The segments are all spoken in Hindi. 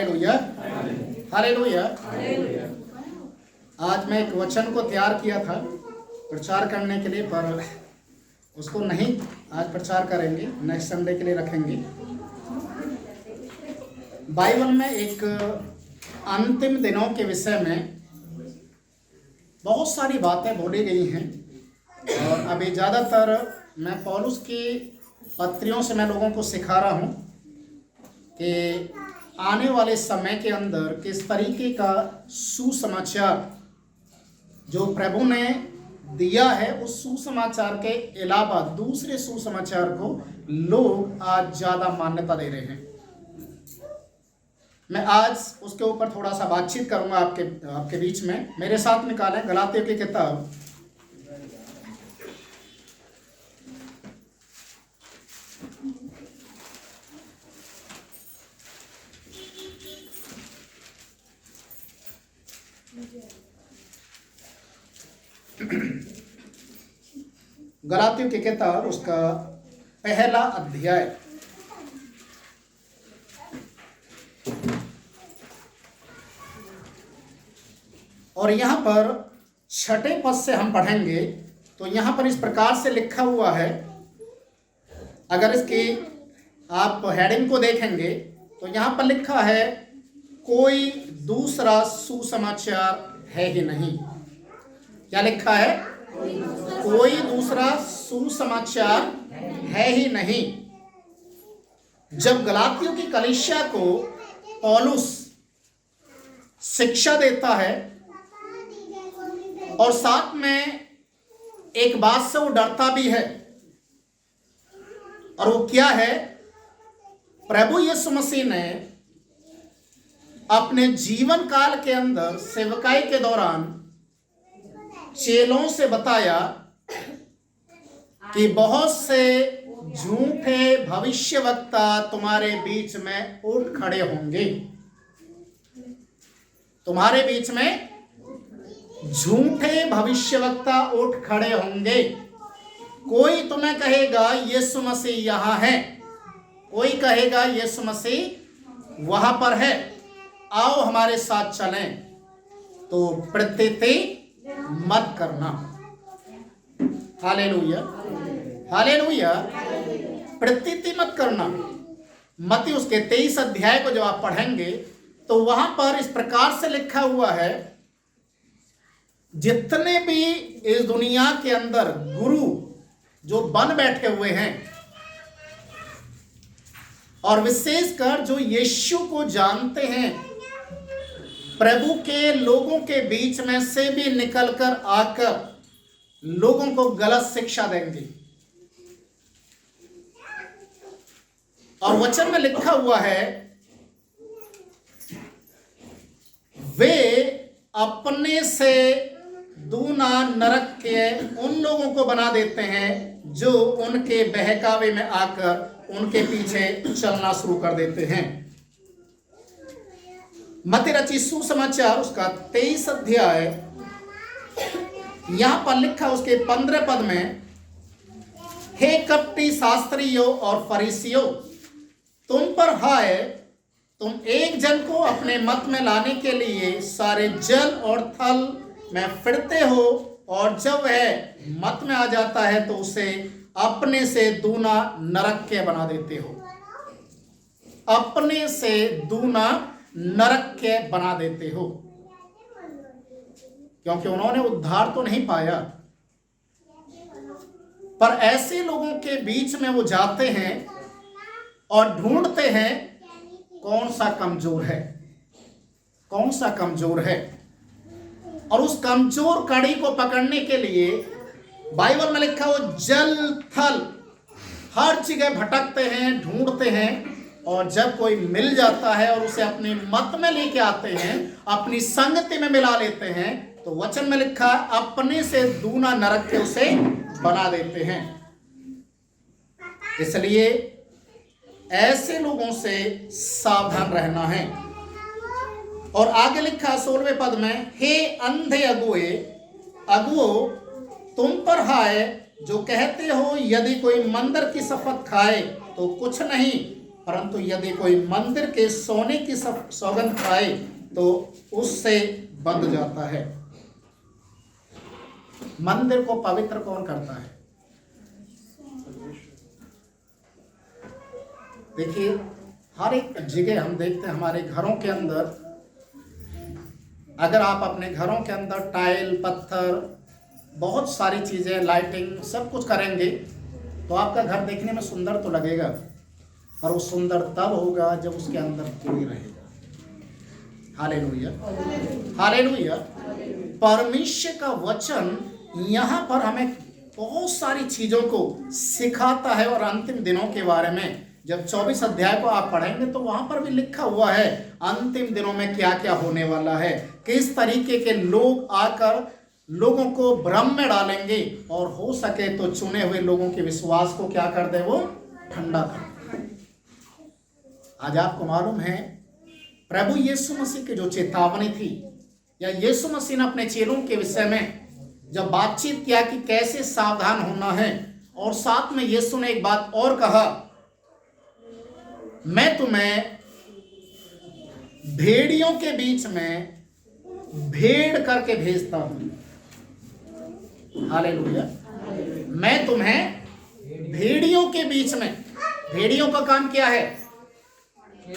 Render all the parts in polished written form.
Hallelujah, hallelujah. आज मैं एक वचन को तैयार किया था प्रचार करने के लिए, पर उसको नहीं आज प्रचार करेंगे, नेक्स्ट संडे के लिए रखेंगे। बाइबल में एक अंतिम दिनों के विषय में बहुत सारी बातें बोली गई हैं, और अभी ज़्यादातर मैं पौलुस की पत्रियों से मैं लोगों को सिखा रहा हूँ कि आने वाले समय के अंदर किस तरीके का सुसमाचार जो प्रभु ने दिया है, उस सुसमाचार के अलावा दूसरे सुसमाचार को लोग आज ज़्यादा मान्यता दे रहे हैं। मैं आज उसके ऊपर थोड़ा सा बातचीत करूंगा आपके बीच में। मेरे साथ निकालें गलातियों की किताब गलातियों की किताब उसका पहला अध्याय और यहाँ पर 6 पद से हम पढ़ेंगे। तो यहाँ पर इस प्रकार से लिखा हुआ है, अगर इसकी आप हेडिंग को देखेंगे तो यहाँ पर लिखा है कोई दूसरा सुसमाचार है ही नहीं। क्या लिखा है? कोई दूसरा सुसमाचार है ही नहीं। जब गलातियों की कलीसिया को पौलुस शिक्षा देता है और साथ में एक बात से वो डरता भी है, और वो क्या है? प्रभु यीशु मसीह ने अपने जीवन काल के अंदर सेवकाई के दौरान चेलों से बताया कि बहुत से झूठे भविष्यवक्ता तुम्हारे बीच में उठ खड़े होंगे। तुम्हारे बीच में झूठे भविष्यवक्ता उठ खड़े होंगे। कोई तुम्हें कहेगा यीशु मसीह यहां है, कोई कहेगा यीशु मसीह वहां पर है, आओ हमारे साथ चलें। तो प्रतीति मत करना। Hallelujah, hallelujah. प्रतीति मत करना। मत्ती उसके 23 अध्याय को जब आप पढ़ेंगे तो वहां पर इस प्रकार से लिखा हुआ है, जितने भी इस दुनिया के अंदर गुरु जो बन बैठे हुए हैं, और विशेषकर जो यीशु को जानते हैं, प्रभु के लोगों के बीच में से भी निकलकर आकर लोगों को गलत शिक्षा देंगे। और वचन में लिखा हुआ है, वे अपने से दूना नरक के उन लोगों को बना देते हैं जो उनके बहकावे में आकर उनके पीछे चलना शुरू कर देते हैं। मत्ती रचित सुसमाचार उसका 23 अध्याय यहां पर लिखा उसके 15 पद में, हे कपटी शास्त्रियों और फरीसियों, तुम पर हाय, तुम एक जन को अपने मत में लाने के लिए सारे जल और थल में फिरते हो, और जब वह मत में आ जाता है तो उसे अपने से दूना नरक के बना देते हो। अपने से दूना नरक के बना देते हो, क्योंकि उन्होंने उद्धार तो नहीं पाया, पर ऐसे लोगों के बीच में वो जाते हैं और ढूंढते हैं कौन सा कमजोर है, कौन सा कमजोर है, और उस कमजोर कड़ी को पकड़ने के लिए बाइबल में लिखा वो जल थल हर जगह भटकते हैं, ढूंढते हैं, और जब कोई मिल जाता है और उसे अपने मत में लेके आते हैं, अपनी संगति में मिला लेते हैं, तो वचन में लिखा अपने से दूना नरक के उसे बना देते हैं। इसलिए ऐसे लोगों से सावधान रहना है। और आगे लिखा 16वें पद में, हे अंधे अगुओ, तुम पर हाय जो कहते हो यदि कोई मंदिर की शपथ खाए तो कुछ नहीं, परंतु यदि कोई मंदिर के सोने की सौगंध खाए तो उससे बंध जाता है। मंदिर को पवित्र कौन करता है? देखिए, हर एक जगह हम देखते हैं, हमारे घरों के अंदर, अगर आप अपने घरों के अंदर टाइल, पत्थर, बहुत सारी चीजें, लाइटिंग, सब कुछ करेंगे तो आपका घर देखने में सुंदर तो लगेगा, पर वो सुंदर तब होगा जब उसके अंदर कोई रहेगा। Hallelujah, hallelujah. परमेश्वर का वचन यहाँ पर हमें बहुत सारी चीजों को सिखाता है, और अंतिम दिनों के बारे में जब 24 अध्याय को आप पढ़ेंगे तो वहां पर भी लिखा हुआ है अंतिम दिनों में क्या क्या होने वाला है, किस तरीके के लोग आकर लोगों को भ्रम में डालेंगे, और हो सके तो चुने हुए लोगों के विश्वास को क्या कर दे, वो ठंडा कर दे। आज आपको मालूम है, प्रभु यीशु मसीह की जो चेतावनी थी, या यीशु मसीह ने अपने चेलों के विषय में जब बातचीत किया कि कैसे सावधान होना है, और साथ में यीशु ने एक बात और कहा, मैं तुम्हें भेड़ियों के बीच में भेड़ करके भेजता हूं। हालेलुया। मैं तुम्हें भेड़ियों के बीच में, भेड़ियों का काम क्या है?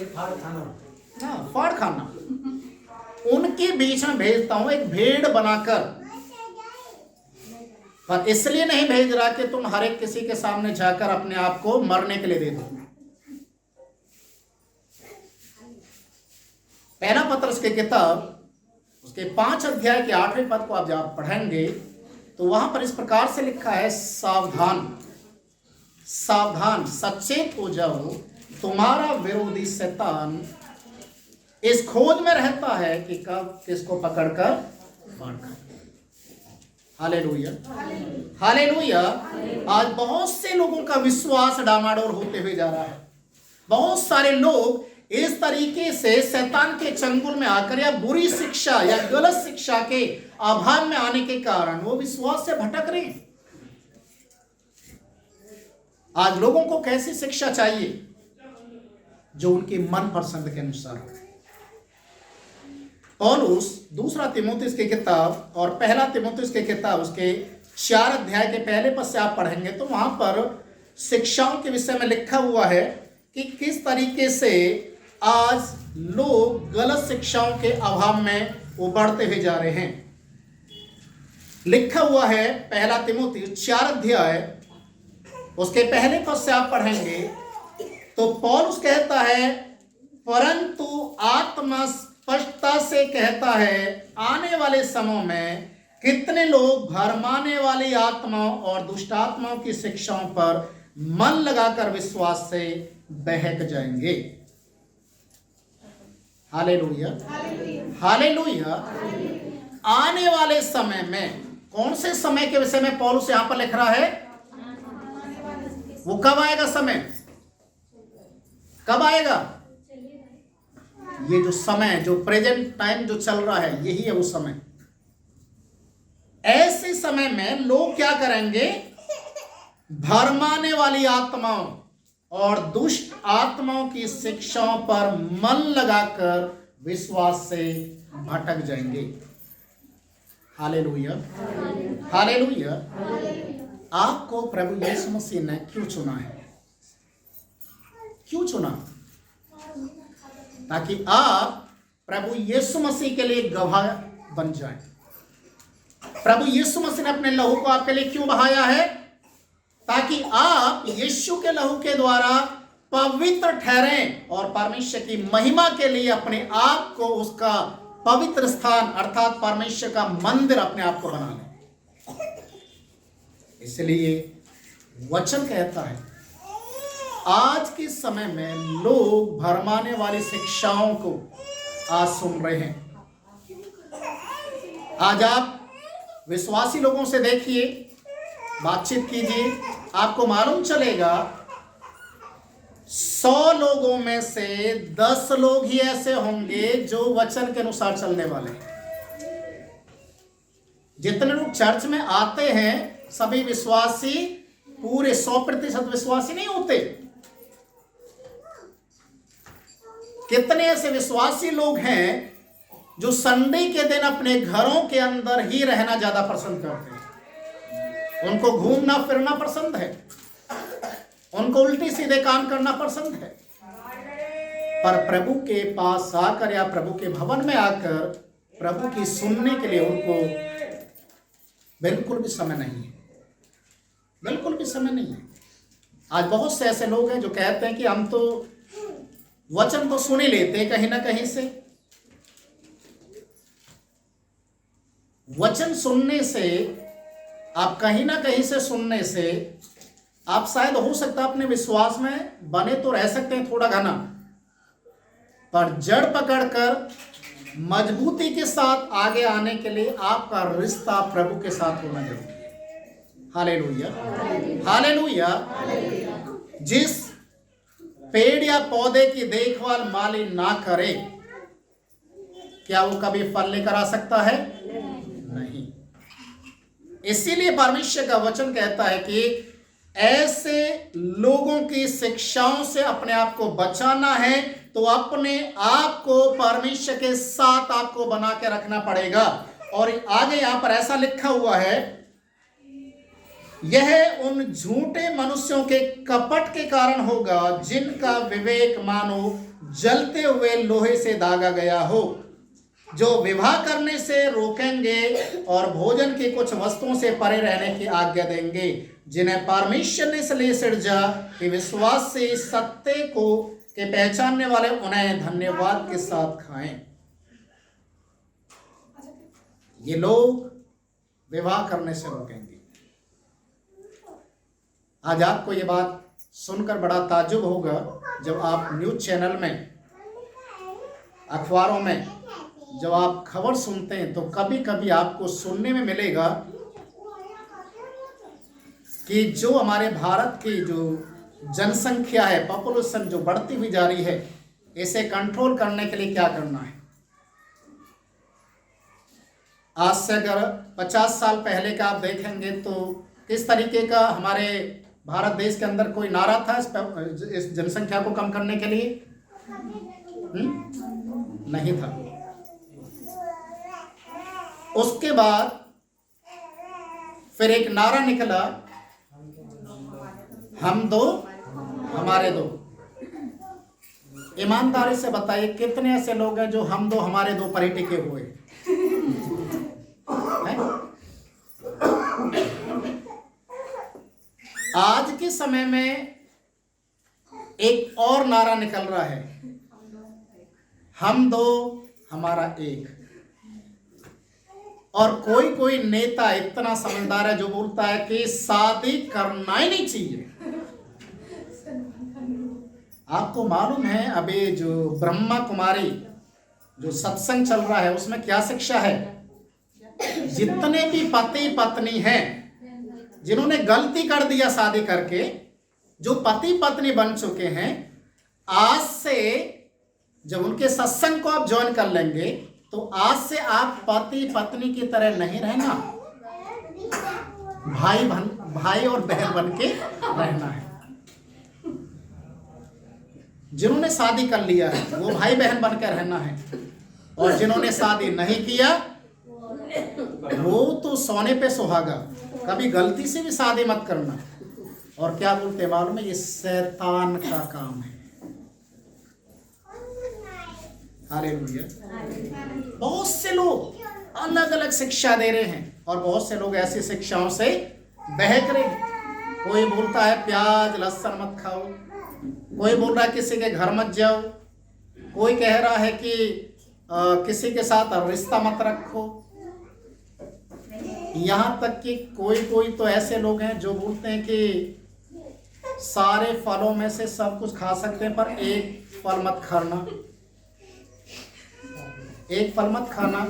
फाड़ खाना। उनके बीच में भेजता हूं, एक भेड़ बनाकर। पर इसलिए नहीं भेज रहा कि तुम हर एक किसी के सामने जाकर अपने आप को मरने के लिए दे दो। पहला पत्रस की किताब उसके 5 अध्याय के 8वें पद को आप जब पढ़ेंगे तो वहां पर इस प्रकार से लिखा है, सावधान, सावधान, सचेत हो जाओ, तुम्हारा विरोधी शैतान इस खोज में रहता है कि कब किसको पकड़कर मार खाए। Hallelujah, hallelujah. आज बहुत से लोगों का विश्वास डामाडोल होते हुए जा रहा है। बहुत सारे लोग इस तरीके से शैतान के चंगुल में आकर, या बुरी शिक्षा या गलत शिक्षा के अभाव में आने के कारण वो विश्वास से भटक रहे हैं। आज लोगों को कैसी शिक्षा चाहिए? जो उनकी मन पसंद के अनुसार हो। पौलुस दूसरा तीमुथियुस की किताब और पहला तीमुथियुस की किताब उसके 4 अध्याय के पहले पद से आप पढ़ेंगे तो वहां पर शिक्षाओं के विषय में लिखा हुआ है कि किस तरीके से आज लोग गलत शिक्षाओं के अभाव में उबड़ते हुए जा रहे हैं। लिखा हुआ है पहला तीमुथियुस 4 अध्याय उसके पहले पद से आप पढ़ेंगे तो पौलुस कहता है, परंतु आत्मा स्पष्टता से कहता है, आने वाले समय में कितने लोग भरमाने वाली आत्माओं और दुष्ट आत्माओं की शिक्षाओं पर मन लगाकर विश्वास से बहक जाएंगे। Hallelujah, hallelujah. आने वाले समय में, कौन से समय के विषय में पौलुस यहां पर लिख रहा है? वो कब आएगा समय? कब आएगा? ये जो समय, जो प्रेजेंट टाइम जो चल रहा है, यही है वो समय। ऐसे समय में लोग क्या करेंगे? भरमाने वाली आत्माओं और दुष्ट आत्माओं की शिक्षाओं पर मन लगाकर विश्वास से भटक जाएंगे। Hallelujah, hallelujah. आपको प्रभु यीशु मसीह ने क्यों चुना है? क्यों चुना? ताकि आप प्रभु यीशु मसीह के लिए गवाह बन जाएं। प्रभु यीशु मसीह ने अपने लहू को आपके लिए क्यों बहाया है? ताकि आप यीशु के लहू के द्वारा पवित्र ठहरें और परमेश्वर की महिमा के लिए अपने आप को उसका पवित्र स्थान अर्थात परमेश्वर का मंदिर अपने आप को बना लें। इसलिए वचन कहता है, आज के समय में लोग भरमाने वाली शिक्षाओं को आज सुन रहे हैं। आज आप विश्वासी लोगों से देखिए, बातचीत कीजिए, आपको मालूम चलेगा 100 लोगों में से 10 लोग ही ऐसे होंगे जो वचन के अनुसार चलने वाले हैं। जितने लोग चर्च में आते हैं सभी विश्वासी पूरे 100% विश्वासी नहीं होते। कितने ऐसे विश्वासी लोग हैं जो संडे के दिन अपने घरों के अंदर ही रहना ज्यादा पसंद करते हैं। उनको घूमना फिरना पसंद है, उनको उल्टी सीधे काम करना पसंद है, पर प्रभु के पास आकर या प्रभु के भवन में आकर प्रभु की सुनने के लिए उनको बिल्कुल भी समय नहीं है, बिल्कुल भी समय नहीं है। आज बहुत से ऐसे लोग हैं जो कहते हैं कि हम तो वचन तो सुन ही लेते हैं कहीं ना कहीं से। वचन सुनने से, आप कहीं ना कहीं से सुनने से आप शायद हो सकता है अपने विश्वास में बने तो रह सकते हैं थोड़ा घना, पर जड़ पकड़कर मजबूती के साथ आगे आने के लिए आपका रिश्ता प्रभु के साथ होना जरूरी है। Hallelujah, hallelujah. जिस पेड़ या पौधे की देखभाल माली ना करे, क्या वो कभी फल लेकर आ सकता है? नहीं। इसीलिए परमेश्वर का वचन कहता है कि ऐसे लोगों की शिक्षाओं से अपने आप को बचाना है तो अपने आप को परमेश्वर के साथ आपको बना के रखना पड़ेगा। और आगे यहां पर ऐसा लिखा हुआ है, यह उन झूठे मनुष्यों के कपट के कारण होगा जिनका विवेक मानो जलते हुए लोहे से दागा गया हो, जो विवाह करने से रोकेंगे और भोजन की कुछ वस्तुओं से परे रहने की आज्ञा देंगे, जिन्हें परमेश्वर ने इसलिए सृजा कि विश्वास से सत्य को के पहचानने वाले उन्हें धन्यवाद के साथ खाएं। ये लोग विवाह करने से रोकेंगे। आज आपको ये बात सुनकर बड़ा ताज्जुब होगा जब आप न्यूज चैनल में, अखबारों में जब आप खबर सुनते हैं तो कभी कभी आपको सुनने में मिलेगा कि जो हमारे भारत की जो जनसंख्या है, पॉपुलेशन जो बढ़ती हुई जा रही है, इसे कंट्रोल करने के लिए क्या करना है। आज से अगर 50 साल पहले का आप देखेंगे तो किस तरीके का हमारे भारत देश के अंदर कोई नारा था इस जनसंख्या को कम करने के लिए? नहीं था। उसके बाद फिर एक नारा निकला, हम दो हमारे दो। ईमानदारी से बताइए कितने ऐसे लोग हैं जो हम दो हमारे दो पर ही टिके हुए हैं? आज के समय में एक और नारा निकल रहा है, हम दो हमारा एक। और कोई कोई नेता इतना समझदार है जो बोलता है कि शादी करना ही नहीं चाहिए। आपको मालूम है अभी जो ब्रह्मा कुमारी जो सत्संग चल रहा है उसमें क्या शिक्षा है? जितने भी पति पत्नी हैं जिन्होंने गलती कर दिया शादी करके, जो पति पत्नी बन चुके हैं, आज से जब उनके सत्संग को आप ज्वाइन कर लेंगे तो आज से आप पति पत्नी की तरह नहीं रहना, भाई और बहन बन के रहना है। जिन्होंने शादी कर लिया है वो भाई बहन बनकर रहना है, और जिन्होंने शादी नहीं किया वो तो सोने पे सुहागा। कभी गलती से भी शादी मत करना। और क्या बोलते मालूम है, ये शैतान का काम है। हालेलुया। बहुत से लोग अलग अलग शिक्षा दे रहे हैं और बहुत से लोग ऐसी शिक्षाओं से बहक रहे हैं। कोई बोलता है प्याज लहसुन मत खाओ, कोई बोल रहा है किसी के घर मत जाओ, कोई कह रहा है कि किसी के साथ रिश्ता मत रखो। यहाँ तक कि कोई कोई तो ऐसे लोग हैं जो बोलते हैं कि सारे फलों में से सब कुछ खा सकते हैं पर एक फल मत खाना, एक फल मत खाना।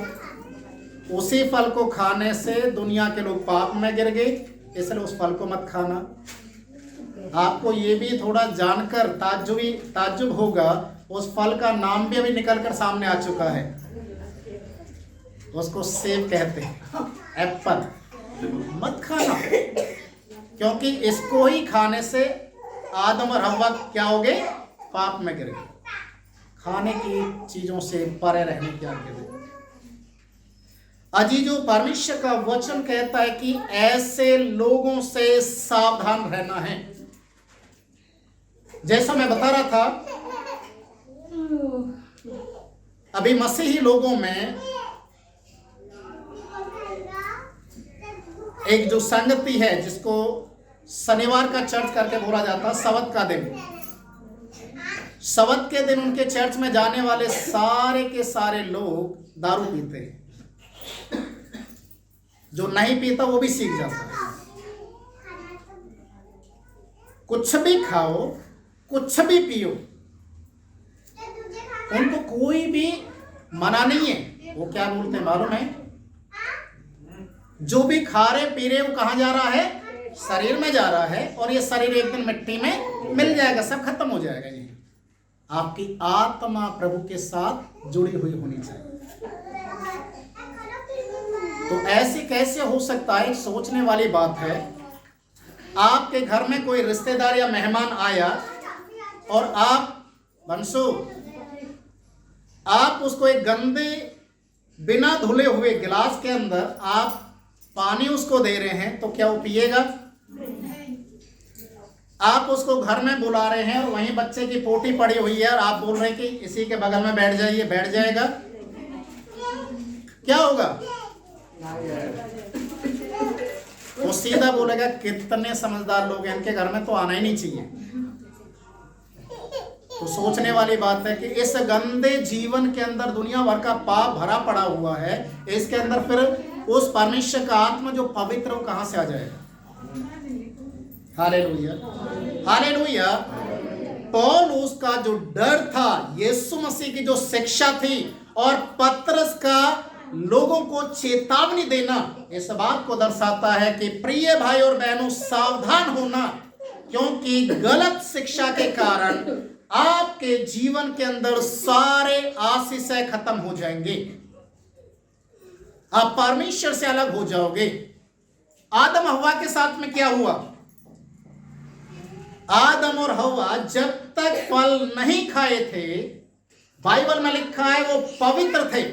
उसी फल को खाने से दुनिया के लोग पाप में गिर गए, इसलिए उस फल को मत खाना। आपको ये भी थोड़ा जानकर ताज्जुब होगा, उस फल का नाम भी अभी निकल कर सामने आ चुका है। उसको सेब कहते हैं, एप्पल। मत खाना, क्योंकि इसको ही खाने से आदम और हव्वा क्या हो गए? पाप में गिर गए। खाने की चीजों से परे रहने की आज्ञा देता है। अजीजों, परमेश्वर का वचन कहता है कि ऐसे लोगों से सावधान रहना है। जैसा मैं बता रहा था, अभी मसीही लोगों में एक जो संगति है, जिसको शनिवार का चर्च करके बोला जाता है, सब्त का दिन। सब्त के दिन उनके चर्च में जाने वाले सारे के सारे लोग दारू पीते हैं। जो नहीं पीता वो भी सीख जाता है। कुछ भी खाओ, कुछ भी पियो, उनको कोई भी मना नहीं है। वो क्या बोलते हैं मालूम है? जो भी खा रहे पी रहे वो कहां जा रहा है? शरीर में जा रहा है, और ये शरीर एक दिन मिट्टी में मिल जाएगा, सब खत्म हो जाएगा। ये आपकी आत्मा प्रभु के साथ जुड़ी हुई होनी चाहिए। तो ऐसे कैसे हो सकता है? सोचने वाली बात है। आपके घर में कोई रिश्तेदार या मेहमान आया और आप उसको एक गंदे बिना धुले हुए गिलास के अंदर आप पानी उसको दे रहे हैं, तो क्या वो पिएगा? आप उसको घर में बुला रहे हैं और वहीं बच्चे की पोटी पड़ी हुई है और आप बोल रहे हैं कि इसी के बगल में बैठ जाइए, बैठ जाएगा? क्या होगा? वो सीधा बोलेगा, कितने समझदार लोग हैं, इनके घर में तो आना ही नहीं चाहिए। तो सोचने वाली बात है कि इस गंदे जीवन के अंदर दुनिया भर का पाप भरा पड़ा हुआ है। इसके अंदर फिर उस परमेश्वर का आत्मा जो पवित्र हो कहां से आ जाएगा? Hallelujah, hallelujah. पौलुस का जो डर था, यीशु मसीह की जो शिक्षा थी, और पतरस का लोगों को चेतावनी देना, इस बात को दर्शाता है कि प्रिय भाई और बहनों, सावधान होना, क्योंकि गलत शिक्षा के कारण आपके जीवन के अंदर सारे आशीषें खत्म हो जाएंगे। आप परमेश्वर से अलग हो जाओगे। आदम हव्वा के साथ में क्या हुआ? आदम और हव्वा जब तक फल नहीं खाए थे, बाइबल में लिखा है वो पवित्र थे,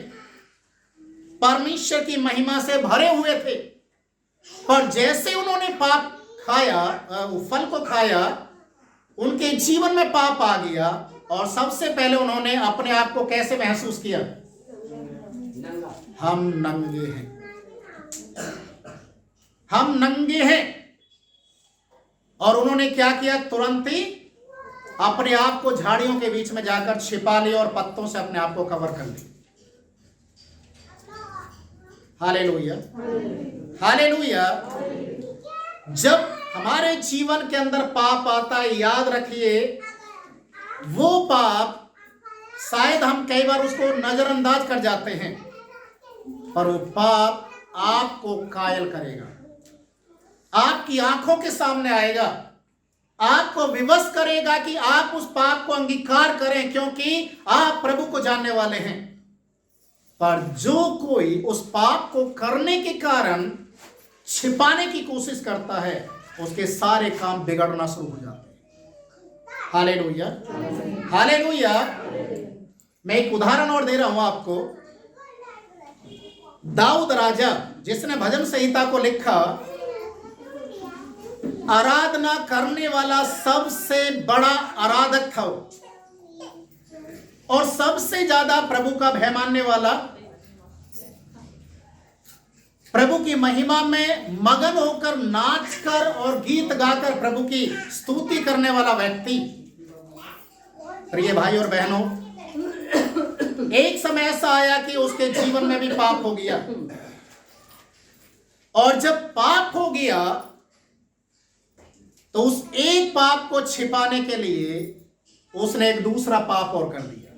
परमेश्वर की महिमा से भरे हुए थे। पर जैसे उन्होंने पाप खाया, वो फल को खाया, उनके जीवन में पाप आ गया, और सबसे पहले उन्होंने अपने आप को कैसे महसूस किया? हम नंगे हैं, हम नंगे हैं। और उन्होंने क्या किया? तुरंत ही अपने आप को झाड़ियों के बीच में जाकर छिपा लिया और पत्तों से अपने आप को कवर कर लिया। Hallelujah, hallelujah. जब हमारे जीवन के अंदर पाप आता है, याद रखिए, वो पाप शायद हम कई बार उसको नजरअंदाज कर जाते हैं, पर वो पाप आपको कायल करेगा, आपकी आंखों के सामने आएगा, आपको विवश करेगा कि आप उस पाप को अंगीकार करें, क्योंकि आप प्रभु को जानने वाले हैं। पर जो कोई उस पाप को करने के कारण छिपाने की कोशिश करता है, उसके सारे काम बिगड़ना शुरू हो जाते हैं। Hallelujah, hallelujah. मैं एक उदाहरण और दे रहा हूं आपको। दाऊद राजा, जिसने भजन संहिता को लिखा, आराधना करने वाला सबसे बड़ा आराधक था वो, और सबसे ज्यादा प्रभु का भय मानने वाला, प्रभु की महिमा में मगन होकर नाचकर और गीत गाकर प्रभु की स्तुति करने वाला व्यक्ति। प्रिय भाई और बहनों, एक समय ऐसा आया कि उसके जीवन में भी पाप हो गया, और जब पाप हो गया तो उस एक पाप को छिपाने के लिए उसने एक दूसरा पाप और कर दिया।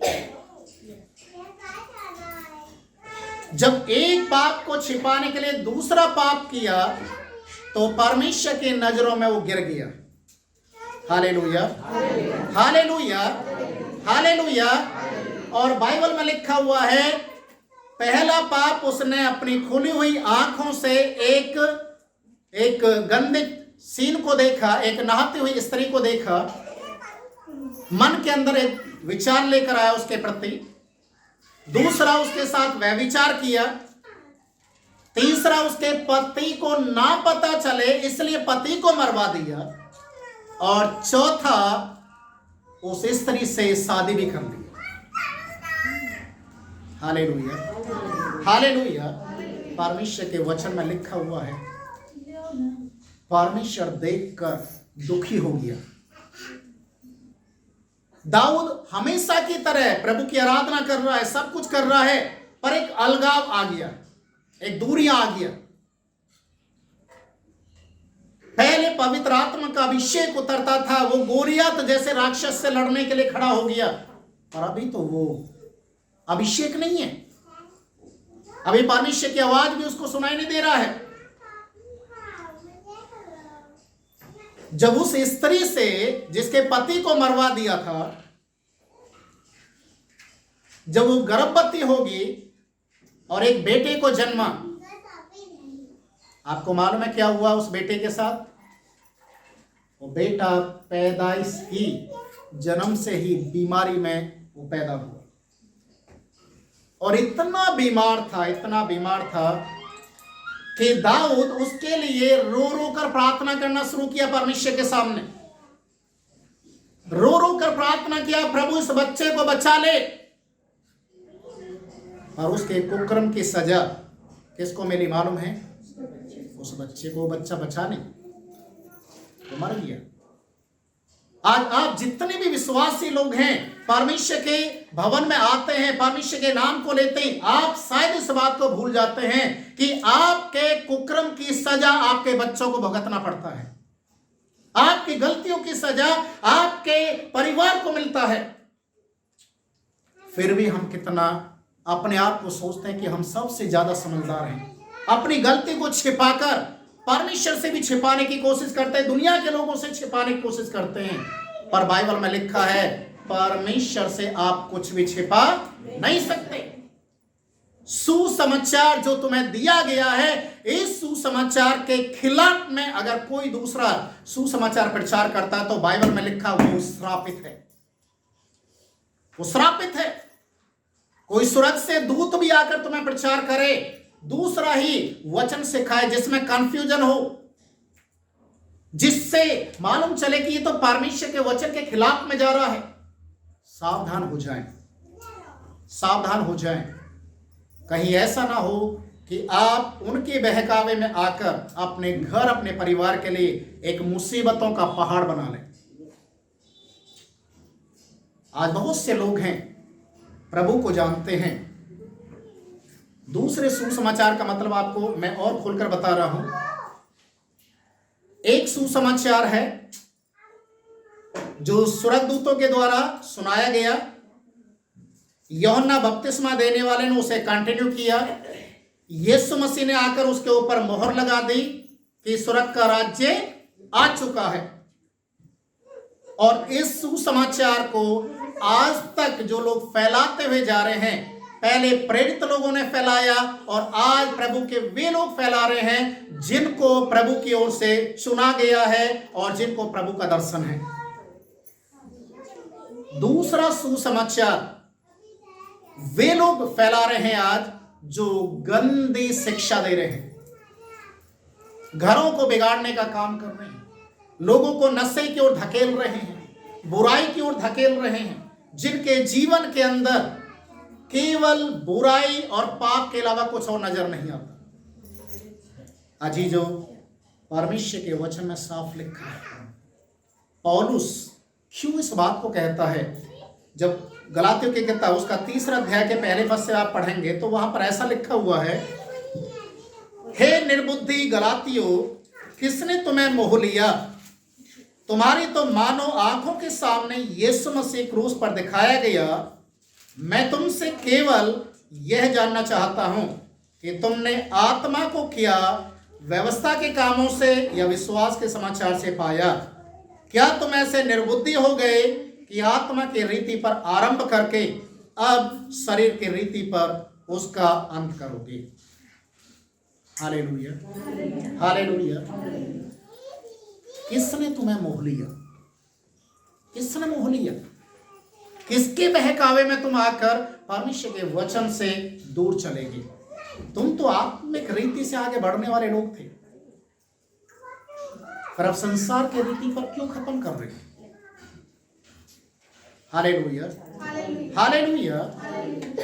जब एक पाप को छिपाने के लिए दूसरा पाप किया, तो परमेश्वर की नजरों में वो गिर गया। Hallelujah, hallelujah, hallelujah. और बाइबल में लिखा हुआ है, पहला पाप उसने अपनी खुली हुई आंखों से एक गंदे सीन को देखा, एक नहाती हुई स्त्री को देखा, मन के अंदर एक विचार लेकर आया उसके प्रति, दूसरा उसके साथ व्यभिचार किया, तीसरा उसके पति को ना पता चले इसलिए पति को मरवा दिया, और चौथा उस स्त्री से शादी भी कर ली। Hallelujah, hallelujah. परमेश्वर के वचन में लिखा हुआ है, परमेश्वर देखकर दुखी हो गया। दाऊद हमेशा की तरह प्रभु की आराधना कर रहा है, सब कुछ कर रहा है, पर एक अलगाव आ गया, एक दूरियां आ गया। पहले पवित्र आत्मा का अभिषेक उतरता था, वो गोलियत जैसे राक्षस से लड़ने के लिए खड़ा हो गया, और अभी तो वो अभिषेक नहीं है। अभी परमेश्वर की आवाज भी उसको सुनाई नहीं दे रहा है। जब उस स्त्री से जिसके पति को मरवा दिया था, जब वो गर्भवती होगी और एक बेटे को जन्मा, आपको मालूम है क्या हुआ उस बेटे के साथ? वो बेटा पैदाइश ही, जन्म से ही बीमारी में वो पैदा हुआ, और इतना बीमार था, इतना बीमार था कि दाऊद उसके लिए रो रो कर प्रार्थना करना शुरू किया परमेश्वर के सामने। रो रो कर प्रार्थना किया, प्रभु इस बच्चे को बचा ले। और उसके कुकर्म की सजा किसको मिली मालूम है? उस बच्चे को बच्चा बचा नहीं, तो मर गया। आज आप जितने भी विश्वासी लोग हैं, परमेश्वर के भवन में आते हैं, परमेश्वर के नाम को लेते हैं, आप शायद इस बात को भूल जाते हैं कि आपके कुकर्म की सजा आपके बच्चों को भुगतना पड़ता है। आपकी गलतियों की सजा आपके परिवार को मिलता है। फिर भी हम कितना अपने आप को सोचते हैं कि हम सबसे ज्यादा समझदार हैं, अपनी गलती को छिपाकर परमेश्वर से भी छिपाने की कोशिश करते हैं, दुनिया के लोगों से छिपाने की कोशिश करते हैं। पर बाइबल में लिखा है, परमेश्वर से आप कुछ भी छिपा नहीं सकते। सुसमाचार जो तुम्हें दिया गया है, इस सुसमाचार के खिलाफ में अगर कोई दूसरा सुसमाचार प्रचार करता है तो बाइबल में लिखा वो श्रापित है, वो श्रापित है। कोई स्वर्ग से दूत भी आकर तुम्हें प्रचार करे, दूसरा ही वचन सिखाए जिसमें कंफ्यूजन हो, जिससे मालूम चले कि ये तो परमेश्वर के वचन के खिलाफ में जा रहा है, सावधान हो जाएं, सावधान हो जाएं। कहीं ऐसा ना हो कि आप उनके बहकावे में आकर अपने घर, अपने परिवार के लिए एक मुसीबतों का पहाड़ बना लें। आज बहुत से लोग हैं प्रभु को जानते हैं। दूसरे सुसमाचार का मतलब आपको मैं और खोलकर बता रहा हूं। एक सुसमाचार है जो स्वर्गदूतों के द्वारा सुनाया गया, यूहन्ना बपतिस्मा देने वाले ने उसे कंटिन्यू किया, यीशु मसीह ने आकर उसके ऊपर मोहर लगा दी कि स्वर्ग का राज्य आ चुका है। और इस सुसमाचार को आज तक जो लोग फैलाते हुए जा रहे हैं, पहले प्रेरित लोगों ने फैलाया और आज प्रभु के वे लोग फैला रहे हैं जिनको प्रभु की ओर से चुना गया है और जिनको प्रभु का दर्शन है। दूसरा सुसमाचार वे लोग फैला रहे हैं आज जो गंदी शिक्षा दे रहे हैं, घरों को बिगाड़ने का काम कर रहे हैं, लोगों को नशे की ओर धकेल रहे हैं, बुराई की ओर धकेल रहे हैं, जिनके जीवन के अंदर केवल बुराई और पाप के अलावा कुछ और नजर नहीं आता। अजीजों, परमेश्वर के वचन में साफ लिखा है। पौलुस क्यों इस बात को कहता है? जब गलातियों की किताब उसका 3 अध्याय के पहले पद से आप पढ़ेंगे तो वहां पर ऐसा लिखा हुआ है, हे निर्बुद्धि गलातियों, किसने तुम्हें मोह लिया? तुम्हारी तो मानो आंखों के सामने यीशु मसीह क्रूस पर दिखाया गया। मैं तुमसे केवल यह जानना चाहता हूं कि तुमने आत्मा को किया व्यवस्था के कामों से या विश्वास के समाचार से पाया? क्या तुम ऐसे निर्बुद्धि हो गए कि आत्मा की रीति पर आरंभ करके अब शरीर की रीति पर उसका अंत करोगे? Hallelujah, hallelujah. किसने तुम्हें मोह लिया? किसने मोह लिया? किसके बहकावे में तुम आकर परमेश्वर के वचन से दूर चलेगी? तुम तो आत्मिक रीति से आगे बढ़ने वाले लोग थे, पर अब संसार के रीति पर क्यों खत्म कर रहे हो? Hallelujah, hallelujah.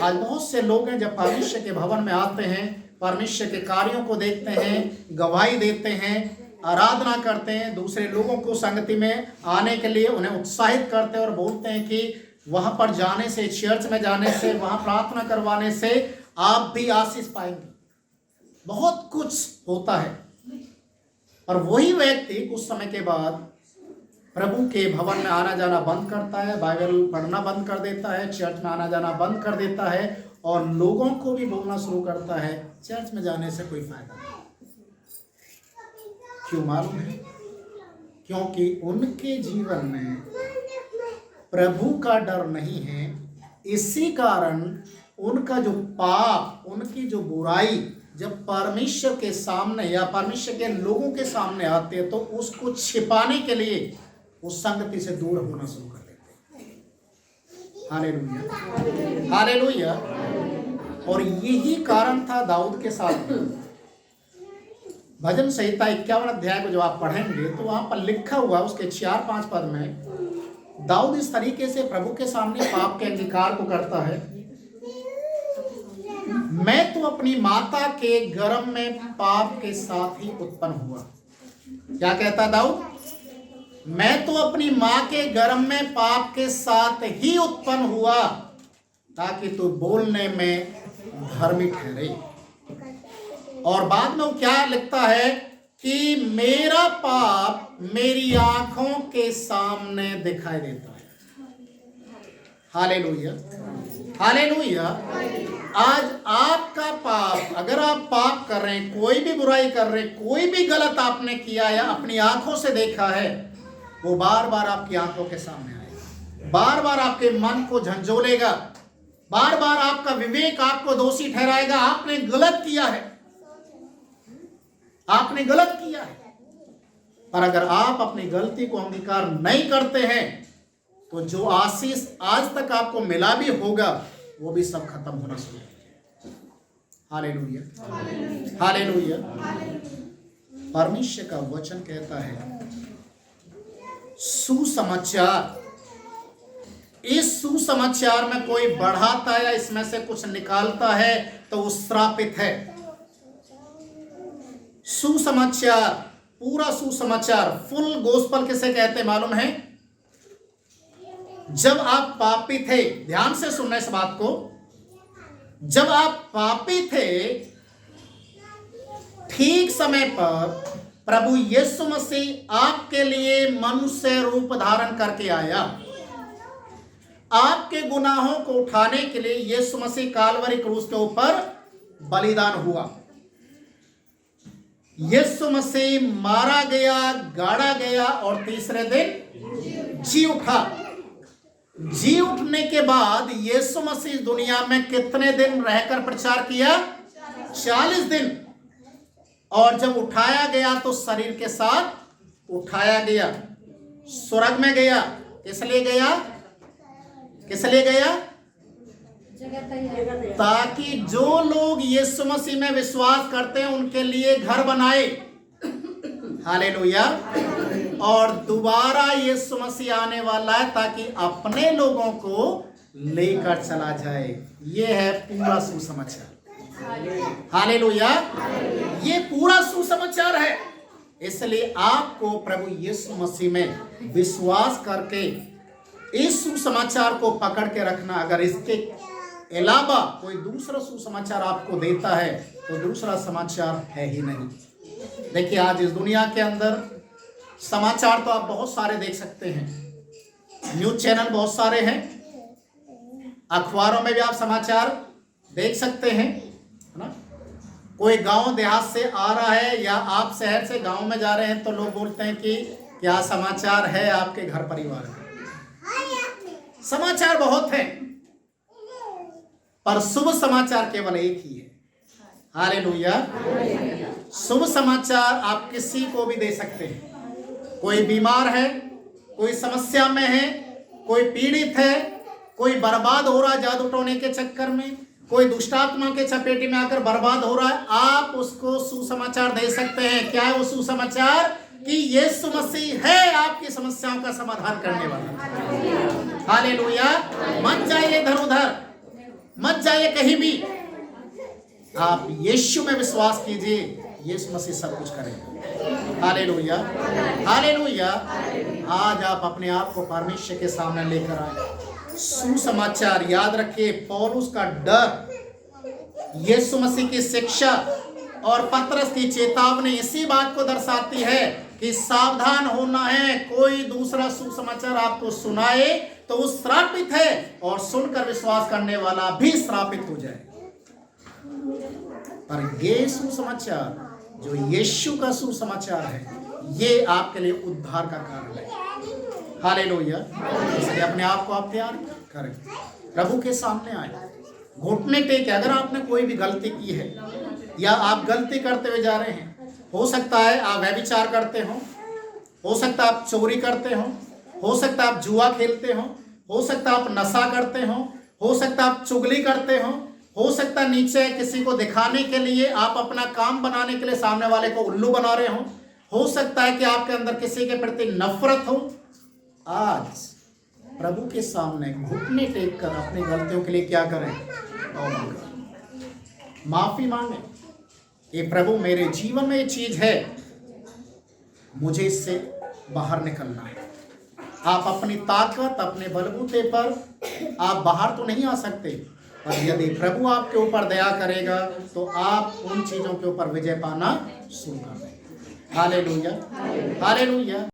आज बहुत से लोग हैं जब परमेश्वर के भवन में आते हैं, परमेश्वर के कार्यों को देखते हैं, गवाही देते हैं, आराधना करते हैं, दूसरे लोगों को संगति में आने के लिए उन्हें उत्साहित करते हैं और बोलते हैं कि वहां पर जाने से, चर्च में जाने से, वहां प्रार्थना करवाने से आप भी आशीष पाएंगे। बहुत कुछ होता है, और वही व्यक्ति कुछ समय के बाद प्रभु के भवन में आना जाना बंद करता है, बाइबल पढ़ना बंद कर देता है, चर्च में आना जाना बंद कर देता है, और लोगों को भी बोलना शुरू करता है चर्च में जाने से कोई फायदा नहीं। क्यों मालूम है? क्योंकि उनके जीवन में प्रभु का डर नहीं है। इसी कारण उनका जो पाप, उनकी जो बुराई जब परमेश्वर के सामने या परमेश्वर के लोगों के सामने आते हैं तो उसको छिपाने के लिए उस संगति से दूर होना शुरू कर देते हैं। Hallelujah, hallelujah. और यही कारण था दाऊद के साथ। भजन संहिता 51 अध्याय को जो आप पढ़ेंगे तो वहां पर लिखा हुआ उसके 4-5 पद में दाऊद इस तरीके से प्रभु के सामने पाप के अंगीकार को करता है। मैं तो अपनी माता के गर्भ में पाप के साथ ही उत्पन्न हुआ। क्या कहता दाऊद? मैं तो अपनी माँ के गर्भ में पाप के साथ ही उत्पन्न हुआ ताकि तू बोलने में धर्मी ठहरे। और बाद में वो क्या लिखता है कि मेरा पाप मेरी आंखों के सामने दिखाई देता है। Hallelujah, hallelujah. आज आपका पाप, अगर आप पाप कर रहे हैं, कोई भी बुराई कर रहे हैं, कोई भी गलत आपने किया या अपनी आंखों से देखा है, वो बार बार आपकी आंखों के सामने आएगा, बार बार आपके मन को झंझोलेगा, बार बार आपका विवेक आपको दोषी ठहराएगा। आपने गलत किया है, आपने गलत किया है। पर अगर आप अपनी गलती को अंगीकार नहीं करते हैं तो जो आशीष आज तक आपको मिला भी होगा वो भी सब खत्म होना शुरू हो जाएगा। Hallelujah, hallelujah. परमेश्वर का वचन कहता है सुसमाचार, इस सुसमाचार में कोई बढ़ाता है या इसमें से कुछ निकालता है तो वो श्रापित है। सुसमाचार, पूरा सुसमाचार, फुल गोस्पल किसे कहते हैं मालूम है? जब आप पापी थे, ध्यान से सुनना इस बात को, जब आप पापी थे ठीक समय पर प्रभु यीशु मसीह आपके लिए मनुष्य रूप धारण करके आया। आपके गुनाहों को उठाने के लिए यीशु मसीह काल्वरी क्रूस के ऊपर बलिदान हुआ। यीशु मसीह मारा गया, गाड़ा गया और तीसरे दिन जी उठा। जी उठने के बाद यीशु मसीह दुनिया में कितने दिन रहकर प्रचार किया? 40 दिन। और जब उठाया गया तो शरीर के साथ उठाया गया, स्वर्ग में गया। किस लिए गया? किस लिए गया? ताकि जो लोग यीशु मसीह में विश्वास करते हैं उनके लिए घर बनाए। हालेलुया। और दोबारा यीशु मसीह आने वाला है ताकि अपने लोगों को लेकर चला जाए। ये है पूरा सुसमाचार। हालेलुया, ये पूरा सुसमाचार है। इसलिए आपको प्रभु यीशु मसीह में विश्वास करके इस सुसमाचार को पकड़ के रखना। अगर इसके अलावा कोई दूसरा सुसमाचार आपको देता है तो दूसरा समाचार है ही नहीं। देखिए आज इस दुनिया के अंदर समाचार तो आप बहुत सारे देख सकते हैं, न्यूज चैनल बहुत सारे हैं, अखबारों में भी आप समाचार देख सकते हैं, है ना। कोई गांव देहात से आ रहा है या आप शहर से गांव में जा रहे हैं तो लोग बोलते हैं कि क्या समाचार है आपके घर परिवार में। समाचार बहुत हैं पर शुभ समाचार केवल एक ही है। हालेलुया। शुभ समाचार आप किसी को भी दे सकते हैं। कोई बीमार है, कोई समस्या में है, कोई पीड़ित है, कोई बर्बाद हो रहा है जादू टोने के चक्कर में, कोई दुष्टात्मा के चपेटे में आकर बर्बाद हो रहा है, आप उसको सुसमाचार दे सकते हैं। क्या है वो सुसमाचार? कि यीशु मसीह है आपकी समस्याओं का समाधान करने वाला। हालेलुया। मत जाइए इधर उधर, मत जाइए कहीं भी, आप यीशु में विश्वास कीजिए, यीशु मसीह सब कुछ करेगा। Hallelujah, hallelujah. आज आप अपने आप को परमेश्वर के सामने लेकर आए। सुसमाचार याद रखिए, पौलुस का डर, यीशु मसीह की शिक्षा और पतरस की चेतावनी इसी बात को दर्शाती है कि सावधान होना है। कोई दूसरा सुसमाचार आपको सुनाए तो वो श्रापित है, और सुनकर विश्वास करने वाला भी श्रापित हो जाए। पर ये सुसमाचार जो यीशु का सुसमाचार है, ये आपके लिए उद्धार का कारण है। हालेलुया। इसलिए अपने आप को आप तैयार करें, प्रभु के सामने आए, घुटने टेके। अगर आपने कोई भी गलती की है या आप गलती करते हुए जा रहे हैं, हो सकता है आप व्यभिचार करते हो सकता है आप चोरी करते हो सकता है आप जुआ खेलते हो सकता है आप नशा करते हो सकता है आप चुगली करते हो सकता है नीचे किसी को दिखाने के लिए, आप अपना काम बनाने के लिए सामने वाले को उल्लू बना रहे हो सकता है कि आपके अंदर किसी के प्रति नफरत हो। आज प्रभु के सामने घुटने टेक कर अपनी गलतियों के लिए क्या करें? माफी मांगे। ये प्रभु, मेरे जीवन में ये चीज है, मुझे इससे बाहर निकलना है। आप अपनी ताकत, अपने बलबूते पर आप बाहर तो नहीं आ सकते, पर यदि प्रभु आपके ऊपर दया करेगा तो आप उन चीजों के ऊपर विजय पाना शुरू कर देंगे। Hallelujah, hallelujah.